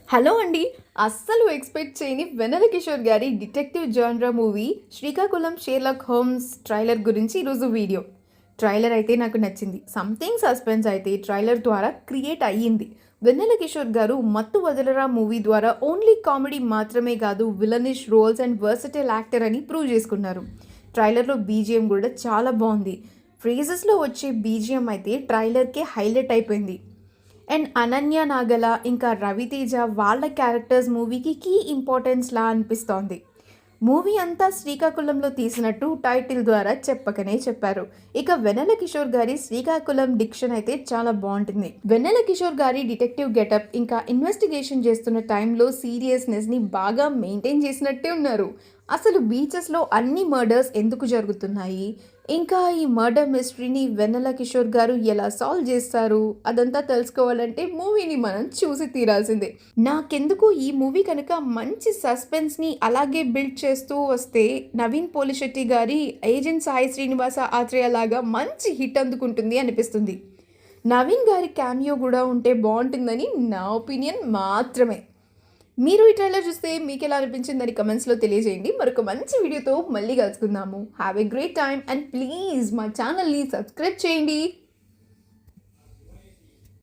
Hello అండి. అస్సలు expect చేయని వెన్నెల కిషోర్ గారి detective genre movie 'Srikakulam Sherlock Holmes' trailer గురించి ఈరోజు వీడియో. ట్రైలర్ అయితే నాకు నచ్చింది. సంథింగ్ సస్పెన్స్ అయితే ట్రైలర్ ద్వారా క్రియేట్ అయ్యింది. వెన్నెల కిషోర్ గారు 'మత్తు వదలరా' మూవీ ద్వారా ఓన్లీ కామెడీ మాత్రమే కాదు, villainish roles and versatile actor అని ప్రూవ్ చేసుకున్నారు. ట్రైలర్‌లో బీజీఎం కూడా చాలా బాగుంది. ఫ్రేజెస్‌లో వచ్చే బీజీఎం అయితే ట్రైలర్‌కే హైలైట్ అయిపోయింది. అండ్ అనన్య నాగల ఇంకా రవితేజ వాళ్ళ క్యారెక్టర్స్ మూవీకి కీ ఇంపార్టెన్స్ లా అనిపిస్తోంది. మూవీ అంతా శ్రీకాకుళంలో తీసినట్టు టైటిల్ ద్వారా చెప్పకనే చెప్పారు. ఇక వెన్నెల కిషోర్ గారి శ్రీకాకుళం డిక్షన్ అయితే చాలా బాగుంటుంది. వెన్నెల కిషోర్ గారి డిటెక్టివ్ గెటప్ ఇంకా ఇన్వెస్టిగేషన్ చేస్తున్న టైంలో సీరియస్నెస్ని బాగా మెయింటైన్ చేసినట్టే ఉన్నారు. అసలు బీచెస్లో అన్ని మర్డర్స్ ఎందుకు జరుగుతున్నాయి, ఇంకా ఈ మర్డర్ మిస్టరీని వెన్నెల కిషోర్ గారు ఎలా సాల్వ్ చేస్తారు, అదంతా తెలుసుకోవాలంటే మూవీని మనం చూసి తీరాల్సిందే. నాకెందుకు ఈ మూవీ కనుక మంచి సస్పెన్స్ని అలాగే బిల్డ్ చేస్తూ వస్తే నవీన్ పోలిశెట్టి గారి ఏజెంట్ సాయి శ్రీనివాస ఆత్రేయ లాగా మంచి హిట్ అందుకుంటుంది అనిపిస్తుంది. నవీన్ గారి క్యామియో కూడా ఉంటే బాగుంటుందని నా ఒపీనియన్ మాత్రమే. మీరు ఈ ట్రైలర్ చూస్తే మీకు ఎలా అనిపించిందని కమెంట్స్లో తెలియజేయండి. మరొక మంచి వీడియోతో మళ్ళీ కలుసుకుందాము. Have a great time and please మా ఛానల్ని సబ్స్క్రైబ్ చేయండి.